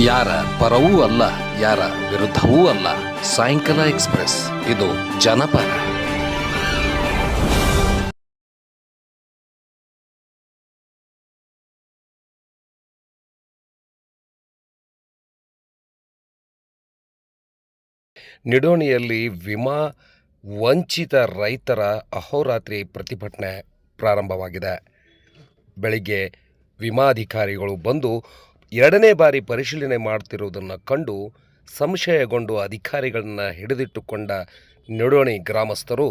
ಯಾರ ಪರವೂ ಅಲ್ಲ, ಯಾರ ವಿರುದ್ಧವೂ ಅಲ್ಲ. ಸಾಯಂಕಾಲ ಎಕ್ಸ್‌ಪ್ರೆಸ್, ಇದು ಜನಪರ. ನಿಡೋಣಿಯಲ್ಲಿ ವಿಮಾ ವಂಚಿತ ರೈತರ ಅಹೋರಾತ್ರಿ ಪ್ರತಿಭಟನೆ ಪ್ರಾರಂಭವಾಗಿದೆ. ಬೆಳಿಗ್ಗೆ ವಿಮಾಧಿಕಾರಿಗಳು ಬಂದು ಎರಡನೇ ಬಾರಿ ಪರಿಶೀಲನೆ ಮಾಡುತ್ತಿರುವುದನ್ನು ಕಂಡು ಸಂಶಯಗೊಂಡು ಅಧಿಕಾರಿಗಳನ್ನು ಹಿಡಿದಿಟ್ಟುಕೊಂಡ ನಿಡೋಣಿ ಗ್ರಾಮಸ್ಥರು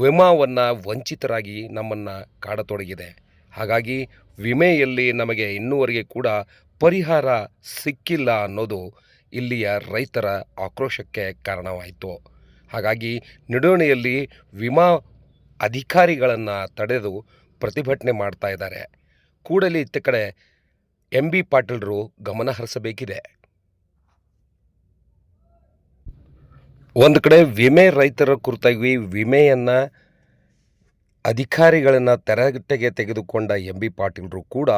ವಿಮಾವನ್ನು ವಂಚಿತರಾಗಿ ನಮ್ಮನ್ನು ಕಾಡತೊಡಗಿದೆ. ಹಾಗಾಗಿ ವಿಮೆಯಲ್ಲಿ ನಮಗೆ ಇನ್ನೂವರೆಗೆ ಕೂಡ ಪರಿಹಾರ ಸಿಕ್ಕಿಲ್ಲ ಅನ್ನೋದು ಇಲ್ಲಿಯ ರೈತರ ಆಕ್ರೋಶಕ್ಕೆ ಕಾರಣವಾಯಿತು. ಹಾಗಾಗಿ ನಿಡೋಣಿಯಲ್ಲಿ ವಿಮಾ ಅಧಿಕಾರಿಗಳನ್ನು ತಡೆದು ಪ್ರತಿಭಟನೆ ಮಾಡ್ತಾ ಇದ್ದಾರೆ. ಕೂಡಲೇ ಇತ್ತ ಕಡೆ MB ಪಾಟೀಲರು ಗಮನ ಹರಿಸಬೇಕಿದೆ. ಒಂದು ಕಡೆ ವಿಮೆ ರೈತರ ಕುರಿತಾಗಿ ವಿಮೆಯನ್ನು ಅಧಿಕಾರಿಗಳನ್ನು ತೆರೆಗಟ್ಟೆಗೆ ತೆಗೆದುಕೊಂಡ MB ಪಾಟೀಲರು ಕೂಡ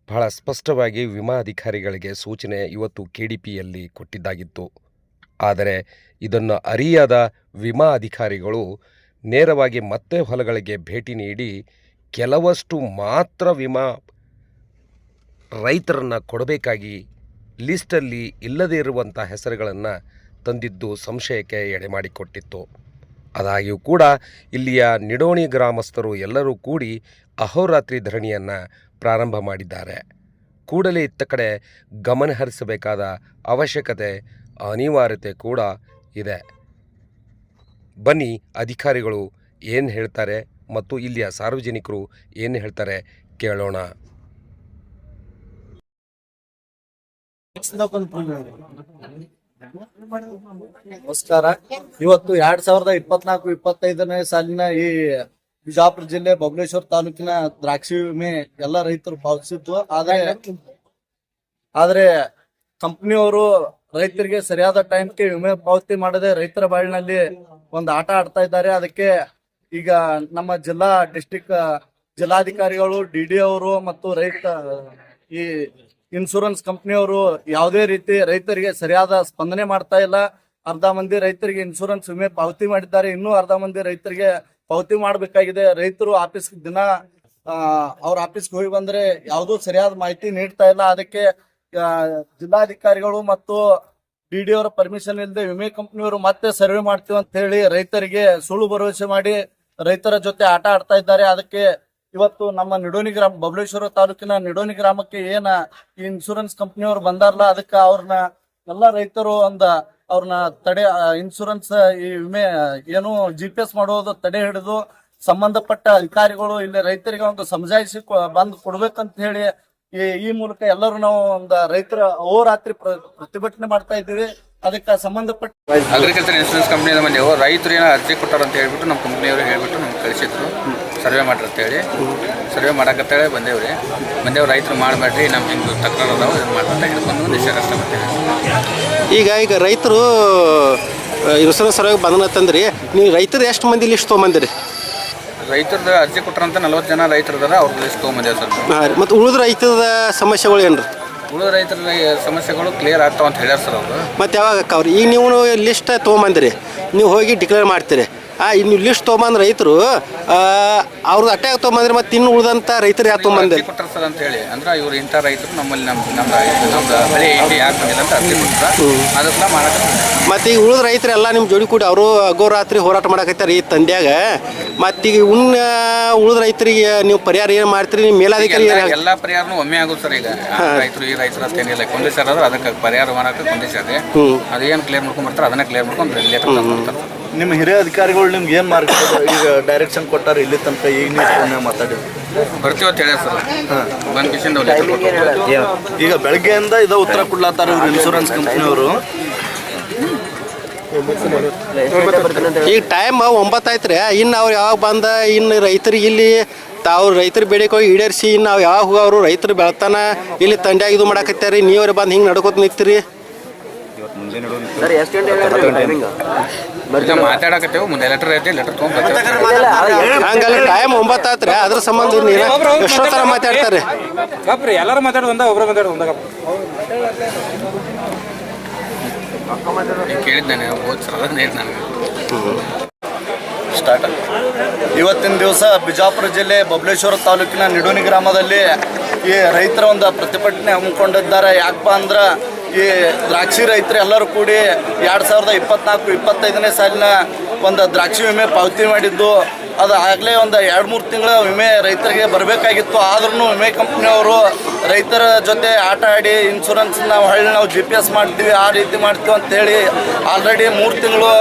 ಬಹಳ ಸ್ಪಷ್ಟವಾಗಿ ವಿಮಾ ಅಧಿಕಾರಿಗಳಿಗೆ ಸೂಚನೆ ಇವತ್ತು KDPಯಲ್ಲಿ ಕೊಟ್ಟಿದ್ದಾಗಿತ್ತು. ಆದರೆ ಇದನ್ನು ಅರಿಯದ ವಿಮಾ ಅಧಿಕಾರಿಗಳು ನೇರವಾಗಿ ಮತ್ತೆ ಹೊಲಗಳಿಗೆ ಭೇಟಿ ನೀಡಿ ಕೆಲವಷ್ಟು ಮಾತ್ರ ವಿಮಾ ರೈತರನ್ನು ಕೊಡಬೇಕಾಗಿ ಲಿಸ್ಟಲ್ಲಿ ಇಲ್ಲದೇ ಇರುವಂಥ ಹೆಸರುಗಳನ್ನು ತಂದಿದ್ದು ಸಂಶಯಕ್ಕೆ ಎಡೆಮಾಡಿಕೊಟ್ಟಿತ್ತು. ಆದಾಗ್ಯೂ ಕೂಡ ಇಲ್ಲಿಯ ನಿಡೋಣಿ ಗ್ರಾಮಸ್ಥರು ಎಲ್ಲರೂ ಕೂಡಿ ಅಹೋರಾತ್ರಿ ಧರಣಿಯನ್ನು ಪ್ರಾರಂಭ ಮಾಡಿದ್ದಾರೆ. ಕೂಡಲೇ ಇತ್ತ ಕಡೆ ಗಮನ ಹರಿಸಬೇಕಾದ ಅವಶ್ಯಕತೆ ಅನಿವಾರ್ಯತೆ ಕೂಡ ಇದೆ. ಬನ್ನಿ ಅಧಿಕಾರಿಗಳು ಏನು ಹೇಳ್ತಾರೆ ಮತ್ತು ಇಲ್ಲಿಯ ಸಾರ್ವಜನಿಕರು ಏನು ಹೇಳ್ತಾರೆ ಕೇಳೋಣ. ನಮಸ್ಕಾರ. ಇವತ್ತು 2024-25ನೇ ಸಾಲಿನ ಈ ಬಿಜಾಪುರ ಜಿಲ್ಲೆ ಬಬಲೇಶ್ವರ ತಾಲೂಕಿನ ದ್ರಾಕ್ಷಿ ವಿಮೆ ಎಲ್ಲ ರೈತರು ಪಾವತಿಸಿದ್ದು. ಆದ್ರೆ ಕಂಪನಿಯವರು ರೈತರಿಗೆ ಸರಿಯಾದ ಟೈಮ್ಗೆ ವಿಮೆ ಪಾವತಿ ಮಾಡದೆ ರೈತರ ಬಾಳಿನಲ್ಲಿ ಒಂದು ಆಟ ಆಡ್ತಾ ಇದ್ದಾರೆ. ಅದಕ್ಕೆ ಈಗ ನಮ್ಮ ಜಿಲ್ಲಾಧಿಕಾರಿಗಳು, DD ಅವರು ಮತ್ತು ಈ ಇನ್ಶೂರೆನ್ಸ್ ಕಂಪನಿಯವರು ಯಾವುದೇ ರೀತಿ ರೈತರಿಗೆ ಸರಿಯಾದ ಸ್ಪಂದನೆ ಮಾಡ್ತಾ ಇಲ್ಲ. ಅರ್ಧ ಮಂದಿ ರೈತರಿಗೆ ಇನ್ಶೂರೆನ್ಸ್ ವಿಮೆ ಪಾವತಿ ಮಾಡಿದ್ದಾರೆ, ಇನ್ನೂ ಅರ್ಧ ಮಂದಿ ರೈತರಿಗೆ ಪಾವತಿ ಮಾಡಬೇಕಾಗಿದೆ. ರೈತರು ದಿನ ಅವ್ರ ಆಫೀಸ್ಗೆ ಹೋಗಿ ಬಂದ್ರೆ ಯಾವುದೂ ಸರಿಯಾದ ಮಾಹಿತಿ ನೀಡ್ತಾ ಇಲ್ಲ. ಅದಕ್ಕೆ ಜಿಲ್ಲಾಧಿಕಾರಿಗಳು ಮತ್ತು DD ಅವರ ಪರ್ಮಿಷನ್ ಇಲ್ಲದೆ ವಿಮೆ ಕಂಪನಿಯವರು ಮತ್ತೆ ಸರ್ವೆ ಮಾಡ್ತೀವಿ ಅಂತ ಹೇಳಿ ರೈತರಿಗೆ ಸುಳ್ಳು ಭರವಸೆ ಮಾಡಿ ರೈತರ ಜೊತೆ ಆಟ ಆಡ್ತಾ ಇದ್ದಾರೆ. ಅದಕ್ಕೆ ಇವತ್ತು ನಮ್ಮ ನಿಡೋಣಿ ಗ್ರಾಮ, ಬಬಲೇಶ್ವರ ತಾಲೂಕಿನ ನಿಡೋಣಿ ಗ್ರಾಮಕ್ಕೆ ಈ ಇನ್ಶೂರೆನ್ಸ್ ಕಂಪನಿಯವರು ಬಂದಾರಲ್ಲ, ಅದಕ್ಕೆ ಅವ್ರನ್ನ ಎಲ್ಲ ರೈತರು ಅವ್ರನ್ನ ತಡೆ ಇನ್ಶೂರೆನ್ಸ್ ಈ ವಿಮೆ ಏನು GPS ಮಾಡೋದು ತಡೆ ಹಿಡಿದು ಸಂಬಂಧಪಟ್ಟ ಅಧಿಕಾರಿಗಳು ಇಲ್ಲಿ ರೈತರಿಗೆ ಒಂದು ಸಮಜಾಯಿಸಿ ಬಂದು ಕೊಡ್ಬೇಕಂತ ಹೇಳಿ ಈ ಮೂಲಕ ಎಲ್ಲರೂ ನಾವು ರೈತರ ಅಹೋರಾತ್ರಿ ಪ್ರತಿಭಟನೆ ಮಾಡ್ತಾ ಇದ್ದೀವಿ. ಅದಕ್ಕೆ ಸಂಬಂಧಪಟ್ಟ ಅಗ್ರಿಕಲ್ಚರ್ ಇನ್ಶೂರೆನ್ಸ್ ಕಂಪ್ನಿಯಿಂದ ಬಂದೆವು. ರೈತರು ಏನೋ ಅರ್ಜಿ ಕೊಟ್ಟಾರ ಅಂತ ಹೇಳ್ಬಿಟ್ಟು ನಮ್ಮ ಕಂಪ್ನಿಯವರು ಹೇಳ್ಬಿಟ್ಟು ನಮ್ಗೆ ಕಳಿಸಿದ್ರು, ಸರ್ವೆ ಮಾಡ್ರಿ ಅಂತೇಳಿ. ಸರ್ವೆ ಮಾಡಕತ್ತೇಳಿ ಬಂದೇವ್ರಿ. ರೈತರು ಮಾಡಬೇಡ್ರಿ, ನಮ್ಮ ಹಿಂಗೆ ತಕರಾರು ಅದಾವ, ಇದು ಮಾಡ್ತಾ ಹಿಡ್ಕೊಂಡು ಒಂದು ಇಷ್ಟ ಕಷ್ಟ ಮಾಡ್ತೇವೆ. ಈಗ ರೈತರು ಇನ್ಶೂರೆನ್ಸ್ ಸರ್ವೆ ಬಂದನಂತಂದ್ರಿ, ನೀವು ರೈತರು ಎಷ್ಟು ಮಂದಿ ಲಿಸ್ಟ್ ತೊಗೊಂಬಂದಿರಿ? ರೈತರದ ಅರ್ಜಿ ಕೊಟ್ಟರಂತ 40 ಜನ ರೈತರು ಇದಾರೆ, ಅವ್ರ ಲಿಸ್ಟ್ ತೊಗೊಂಬಂದೇವೆ ಸರ್. ಮತ್ತು ಉಳಿದ ರೈತರದ ಸಮಸ್ಯೆಗಳು ಏನ್ರಿ? ಉಳಿದ ರೈತರ ಸಮಸ್ಯೆಗಳು ಕ್ಲಿಯರ್ ಆಗ್ತಾವ ಅಂತ ಹೇಳ್ಯಾರ ಸರ್ ಅವರು. ಮತ್ತು ಯಾವಾಗ ಅಕ್ಕವ್ರಿ? ಈಗ ನೀವು ಲಿಸ್ಟ್ ತೊಗೊಂಬಂದಿರಿ, ನೀವು ಹೋಗಿ ಡಿಕ್ಲೇರ್ ಮಾಡ್ತೀರಿ. ನೀವು ಲಿಸ್ಟ್ ತೊಗೊಂಬಂದು ರೈತರು ಅವ್ರದ್ದು ಅಟ್ಯಾಕ್ ತೊಗೊಂಬಂದ್ರಿ, ಮತ್ತು ಇನ್ನು ಉಳಿದಂಥ ರೈತರು ಯಾಕೆ ತೊಗೊಂಬಂದಿರಿ? ಕೊಟ್ಟಾರ ಸರ್ ಅಂತ ಹೇಳಿ, ಅಂದ್ರೆ ಇವ್ರು ಇಂಥ ರೈತರು ನಮ್ಮಲ್ಲಿ ನಮ್ದು ಹಳೆ ಇಂಡಿ ಯಾಕೆ ಬಂದಿಲ್ಲ ಅಂತ ಅರ್ಜಿ ಕೊಟ್ಟರು, ಅದಕ್ಕೆ ಮಾಡಕ್ಕೆ. ಮತ್ತು ಈಗ ಉಳಿದ ರೈತರೆಲ್ಲ ನಿಮ್ಮ ಜೋಡಿ ಕೂಡಿ ಅವರು ಅಗೋರಾತ್ರಿ ಹೋರಾಟ ಮಾಡಕತ್ತಾರೆ ಈ ತಂಡ್ಯಾಗ. ಮತ್ತು ಈಗ ಉಳಿದ ರೈತರಿಗೆ ನೀವು ಪರಿಹಾರ ಏನು ಮಾಡ್ತೀರಿ? ನಿಮ್ಮ ಮೇಲಾಧಿಕಾರಿ ಎಲ್ಲ ಪರಿಹಾರನೂ ಒಮ್ಮೆ ಆಗೋದು ಸರ್. ಈಗ ರೈತರು ಈ ರೈತರು ಅಷ್ಟೇನಿಲ್ಲ, ಕೊಂದಿಸ್ಯಾರ ಅದಕ್ಕೆ ಪರಿಹಾರ ಮಾಡೋಕೆ ಕೊಂದಿಸ್ಯಾರೆ. ಅದೇನು ಕ್ಲಿಯರ್ ಮಾಡ್ಕೊಂಡು ಬರ್ತಾರೆ ಅದನ್ನ ಕ್ಲಿಯರ್ ಮಾಡ್ಕೊಂಡು ಲೇಟರ್ ಮಾಡ್ತಾರೆ. ನಿಮ್ಮ ಹಿರಿಯ ಅಧಿಕಾರಿಗಳು ನಿಮ್ಗೆ ಏನು ಮಾಡ್ತಾರೆ? ಈಗ ಡೈರೆಕ್ಷನ್ ಕೊಟ್ಟಾರ ಇಲ್ಲಿ ತನಕ, ಈಗ ನೀವು ಮಾತಾಡಿದ್ರು ಬರ್ತೀವಿ ಅಂತ ಹೇಳಿ ಸರ್. ಬಂದ್ ಕಿಶನ್ ಈಗ ಬೆಳಗ್ಗೆಯಿಂದ ಇದು ಉತ್ತರ ಕೊಡ್ಲಾತಾರ ಇವ್ರು ಇನ್ಶೂರೆನ್ಸ್ ಕಂಪ್ನಿಯವರು. ಈಗ ಟೈಮ್ 9 ಆಯ್ತು. ಇನ್ನು ಅವ್ರು ಯಾವಾಗ ಬಂದ ಇನ್ನು ರೈತರಿಗೆ ಇಲ್ಲಿ ತಾವು ರೈತರು ಬೇಡಿಕೆ ಹೋಗಿ ಈಡೇರಿಸಿ ಇನ್ನು ನಾವು ಯಾವಾಗ ಅವರು ರೈತರು ಬೆಳತಾನ ಇಲ್ಲಿ ತಂಡ್ಯಾಗ ಇದು ಮಾಡಕತ್ತಾರೆ, ನೀವ್ರೆ ಬಂದು ಹಿಂಗೆ ನಡ್ಕೋತ ನಿಂತೀರಿ. ಮಾತಾಡಕತ್ತೇವು ಮುಂದೆ ಲೆಟರ್ ಐತಿ, ಲೆಟರ್ ಹಂಗಲ್ಲ ಟೈಮ್ 9 ಆತ್ರಿ, ಅದ್ರ ಸಂಬಂಧ ಎಷ್ಟೋ ಥರ ಮಾತಾಡ್ತಾರೆ. ಎಲ್ಲರೂ ಮಾತಾಡೋದು ಒಂದ ಒಬ್ರು ಮಾತಾಡೋದು ಒಂದಾಗ ಕೇಳಿದ್ದಾನೆ ಹೋದ್ ಸಲ ನೀರು ನನಗೆ ಸ್ಟಾರ್ಟ್. ಇವತ್ತಿನ ದಿವಸ ಬಿಜಾಪುರ ಜಿಲ್ಲೆ ಬಬಲೇಶ್ವರ ತಾಲೂಕಿನ ನಿಡೋನಿ ಗ್ರಾಮದಲ್ಲಿ ಈ ರೈತರ ಒಂದು ಪ್ರತಿಭಟನೆ ಹಮ್ಮಿಕೊಂಡಿದ್ದಾರೆ. ಯಾಕಪ್ಪ ಅಂದ್ರೆ ಈ ದ್ರಾಕ್ಷಿ ರೈತರು ಎಲ್ಲರೂ ಕೂಡಿ 2024-25ನೇ ಸಾಲಿನ ಒಂದು ದ್ರಾಕ್ಷಿ ವಿಮೆ ಪಾವತಿ ಮಾಡಿದ್ದು. ಅದು ಆಗಲೇ ಒಂದು 2-3 ತಿಂಗಳ ವಿಮೆ ರೈತರಿಗೆ ಬರಬೇಕಾಗಿತ್ತು. ಆದ್ರೂ ವಿಮೆ ಕಂಪ್ನಿಯವರು ರೈತರ ಜೊತೆ ಆಟ ಆಡಿ ಇನ್ಶೂರೆನ್ಸ್ನ ಹೊಳ್ಳಿ ನಾವು GPS ಮಾಡ್ತೀವಿ, ಆ ರೀತಿ ಮಾಡ್ತೀವಿ ಅಂತೇಳಿ ಆಲ್ರೆಡಿ 3 ತಿಂಗಳು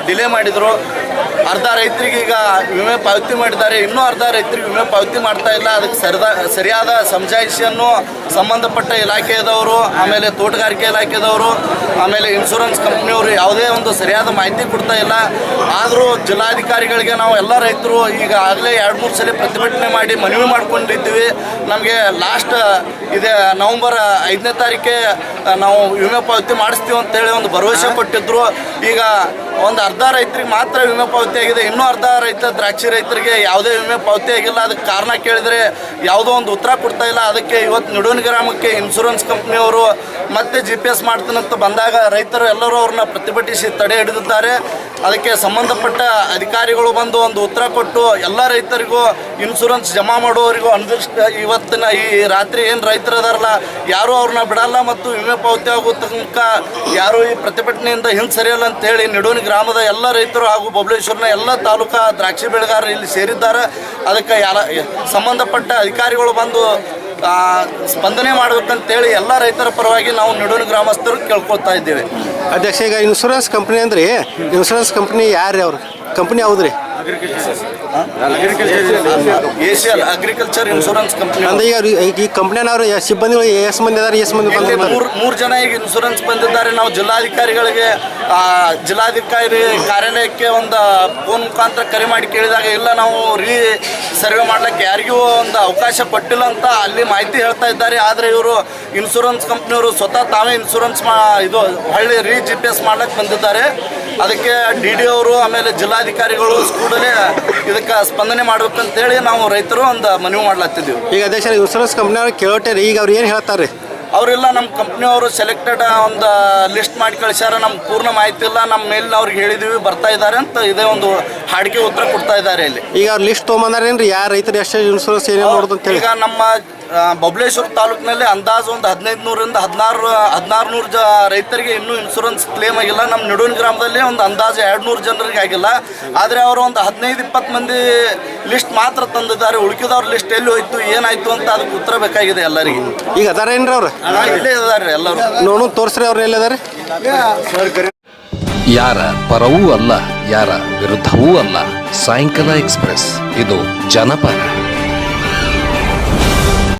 ಡಿಲೇ ಮಾಡಿದರು. ಅರ್ಧ ರೈತರಿಗೆ ಈಗ ವಿಮೆ ಪಾವತಿ ಮಾಡಿದ್ದಾರೆ, ಇನ್ನೂ ಅರ್ಧ ರೈತರಿಗೆ ವಿಮೆ ಪಾವತಿ ಮಾಡ್ತಾ ಇಲ್ಲ. ಅದಕ್ಕೆ ಸರಿಯಾದ ಸಮಜಾಯಿಷಿಯನ್ನು ಸಂಬಂಧಪಟ್ಟ ಇಲಾಖೆಯದವರು, ಆಮೇಲೆ ತೋಟಗಾರಿಕೆ ಇಲಾಖೆದವರು, ಆಮೇಲೆ ಇನ್ಶೂರೆನ್ಸ್ ಕಂಪ್ನಿಯವರು ಯಾವುದೇ ಒಂದು ಸರಿಯಾದ ಮಾಹಿತಿ ಕೊಡ್ತಾ ಇಲ್ಲ. ಆದರೂ ಜಿಲ್ಲಾಧಿಕಾರಿಗಳಿಗೆ ನಾವು ಎಲ್ಲ ರೈತರು ಈಗ ಆಗಲೇ 2-3 ಸಲ ಪ್ರತಿಭಟನೆ ಮಾಡಿ ಮನವಿ ಮಾಡ್ಕೊಂಡಿದ್ದೀವಿ. ನಮಗೆ ಲಾಸ್ಟ್ ಇದೆ ನವಂಬರ್ 5ನೇ ತಾರೀಕೆ ನಾವು ವಿಮೆ ಪಾವತಿ ಮಾಡಿಸ್ತೀವಿ ಅಂತೇಳಿ ಒಂದು ಭರವಸೆ ಕೊಟ್ಟಿದ್ರು. ಈಗ ಒಂದು ಅರ್ಧ ರೈತರಿಗೆ ಮಾತ್ರ ವಿಮೆ ಪಾವತಿ ಆಗಿದೆ, ಇನ್ನೂ ಅರ್ಧ ದ್ರಾಕ್ಷಿ ರೈತರಿಗೆ ಯಾವುದೇ ವಿಮೆ ಪಾವತಿ ಆಗಿಲ್ಲ. ಅದಕ್ಕೆ ಕಾರಣ ಕೇಳಿದರೆ ಯಾವುದೋ ಒಂದು ಉತ್ತರ ಕೊಡ್ತಾ ಇಲ್ಲ. ಅದಕ್ಕೆ ಇವತ್ತು ನಿಡೋನಿ ಗ್ರಾಮಕ್ಕೆ ಇನ್ಶೂರೆನ್ಸ್ ಕಂಪ್ನಿಯವರು ಮತ್ತೆ GPS ಮಾಡ್ತೀನಂತ ಬಂದಾಗ ರೈತರು ಎಲ್ಲರೂ ಅವ್ರನ್ನ ಪ್ರತಿಭಟಿಸಿ ತಡೆ ಹಿಡಿದಿದ್ದಾರೆ. ಅದಕ್ಕೆ ಸಂಬಂಧಪಟ್ಟ ಅಧಿಕಾರಿಗಳು ಬಂದು ಒಂದು ಉತ್ತರ ಕೊಟ್ಟು ಎಲ್ಲ ರೈತರಿಗೂ ಇನ್ಶೂರೆನ್ಸ್ ಜಮಾ ಮಾಡುವವರಿಗೂ ಇವತ್ತಿನ ಈ ರಾತ್ರಿ ಏನು ರೈತರು ಅದಾರಲ್ಲ ಯಾರೂ ಅವ್ರನ್ನ ಬಿಡಲ್ಲ ಮತ್ತು ವಿಮೆ ಪಾವತಿ ಆಗೋ ತನಕ ಯಾರೂ ಈ ಪ್ರತಿಭಟನೆಯಿಂದ ಹಿಂದೆ ಸರಿಯಲ್ಲ ಅಂತ ಹೇಳಿ ನಿಡೋನಿ ಗ್ರಾಮದ ಎಲ್ಲ ರೈತರು ಹಾಗೂ ಬಬಲೇಶ್ವರನ ಎಲ್ಲ ತಾಲೂಕಾ ದ್ರಾಕ್ಷಿ ಬೆಳೆಗಾರರು ಇಲ್ಲಿ ಸೇರಿದ್ದಾರೆ. ಅದಕ್ಕೆ ಸಂಬಂಧಪಟ್ಟ ಅಧಿಕಾರಿಗಳು ಬಂದು ಸ್ಪಂದನೆ ಮಾಡ್ಬೇಕಂತೇಳಿ ಎಲ್ಲ ರೈತರ ಪರವಾಗಿ ನಾವು ನಿಡೋನಿ ಗ್ರಾಮಸ್ಥರು ಕೇಳ್ಕೊಳ್ತಾ ಇದ್ದೇವೆ. ಅಧ್ಯಕ್ಷ, ಈಗ ಇನ್ಶೂರೆನ್ಸ್ ಕಂಪ್ನಿ ಅಂದ್ರೆ ಇನ್ಶೂರೆನ್ಸ್ ಕಂಪ್ನಿ ಯಾರು ಅವ್ರ ಕಂಪ್ನಿ ಯಾವ್ದ್ರಿ? ACL agriculture insurance company. ಅಂದ್ರೆ ಈಗ ಈ ಕಂಪ್ನಿಯವ್ರು ಸಿಬ್ಬಂದಿಗಳು ಎಷ್ಟು ಮಂದಿ ಇದಾರೆ, ಎಷ್ಟು ಮಂದಿ ಬಂದಿದ್ದಾರೆ? 3 ಜನ ಈಗ ಇನ್ಶೂರೆನ್ಸ್ ಬಂದಿದ್ದಾರೆ. ನಾವು ಜಿಲ್ಲಾಧಿಕಾರಿಗಳಿಗೆ ಜಿಲ್ಲಾಧಿಕಾರಿ ಕಾರ್ಯಾಲಯಕ್ಕೆ ಒಂದು ಫೋನ್ ಮುಖಾಂತರ ಕರೆ ಮಾಡಿ ಕೇಳಿದಾಗ ಇಲ್ಲ ನಾವು ಸರ್ವೆ ಮಾಡ್ಲಿಕ್ಕೆ ಯಾರಿಗೂ ಒಂದು ಅವಕಾಶ ಕೊಟ್ಟಿಲ್ಲ ಅಂತ ಅಲ್ಲಿ ಮಾಹಿತಿ ಹೇಳ್ತಾ ಇದ್ದಾರೆ. ಆದರೆ ಇವರು ಇನ್ಶೂರೆನ್ಸ್ ಕಂಪ್ನಿಯವರು ಸ್ವತಃ ತಾವೇ ಇನ್ಶೂರೆನ್ಸ್ ಇದು ಹೊಳ್ಳಿ GPS ಮಾಡ್ಲಿಕ್ಕೆ ಬಂದಿದ್ದಾರೆ. ಅದಕ್ಕೆ DD ಅವರು ಆಮೇಲೆ ಜಿಲ್ಲಾಧಿಕಾರಿಗಳು ಕೂಡಲೇ ಇದಕ್ಕೆ ಸ್ಪಂದನೆ ಮಾಡ್ಬೇಕಂತೇಳಿ ನಾವು ರೈತರು ಒಂದು ಮನವಿ ಮಾಡ್ಲತ್ತಿದ್ದೀವಿ. ಈಗ ಅಧ್ಯಕ್ಷ, ಇನ್ಶೂರೆನ್ಸ್ ಕಂಪ್ನಿಯವ್ರು ಕೇಳೋಟೇರಿ, ಈಗ ಅವ್ರು ಏನು ಹೇಳ್ತಾರೆ? ಅವರೆಲ್ಲ ನಮ್ಮ ಕಂಪ್ನಿಯವರು ಸೆಲೆಕ್ಟೆಡ್ ಒಂದು ಲಿಸ್ಟ್ ಮಾಡಿ ಕಳಿಸ್ಯಾರ. ನಮ್ಗೆ ಪೂರ್ಣ ಮಾಹಿತಿ ಇಲ್ಲ, ನಮ್ಮ ಮೇಲಿನ ಅವ್ರಿಗೆ ಹೇಳಿದ್ದೀವಿ ಬರ್ತಾ ಇದ್ದಾರೆ ಅಂತ ಇದೇ ಒಂದು ಹಾಡಿಕೆ ಉತ್ತರ ಕೊಡ್ತಾ ಇದ್ದಾರೆ. ಇಲ್ಲಿ ಈಗ ಅವ್ರು ಲಿಸ್ಟ್ ತೊಗೊಂಬಂದಾರೇನ್ರಿ ಯಾರು ರೈತರು ಎಷ್ಟು ಇನ್ಶೂರೆನ್ಸ್ ಏನೇನು ಮಾಡೋದು ಅಂತೇಳಿ? ಈಗ ನಮ್ಮ ಬಬಲೇಶ್ವರ ತಾಲೂಕಿನಲ್ಲಿ ಅಂದಾಜು ಒಂದು 1500ರಿಂದ 1600 ರೈತರಿಗೆ ಇನ್ನೂ ಇನ್ಶೂರೆನ್ಸ್ ಕ್ಲೇಮ್ ಆಗಿಲ್ಲ. ನಮ್ಮ ನಿಡೋನಿ ಗ್ರಾಮದಲ್ಲಿ ಒಂದು ಅಂದಾಜು 200 ಜನರಿಗೆ ಆಗಿಲ್ಲ. ಆದರೆ ಅವರು ಒಂದು 15-20 ಮಂದಿ ಲಿಸ್ಟ್ ಮಾತ್ರ ತಂದಿದ್ದಾರೆ. ಉಳಿಕಿದವ್ರ ಲಿಸ್ಟ್ ಎಲ್ಲಿ ಹೋಯ್ತು ಏನಾಯ್ತು ಅಂತ ಅದಕ್ಕೆ ಉತ್ತರ ಬೇಕಾಗಿದೆ ಎಲ್ಲರಿಗೆ. ಈಗ ಅದಾರೇನ್ರಿ ಅವ್ರು? ಇಲ್ಲೇ ಇದ್ದಾರೆ ಎಲ್ಲರೂ. ನೋಡು ತೋರಿಸ್ರಿ ಅವ್ರು ಎಲ್ಲಿದ್ದಾರೆ? ಯಾರ ಪರವೂ ಅಲ್ಲ, ಯಾರ ವಿರುದ್ಧವೂ ಅಲ್ಲ. ಸಾಯಂಕಾಲ ಎಕ್ಸ್ಪ್ರೆಸ್, ಇದು ಜನಪರ.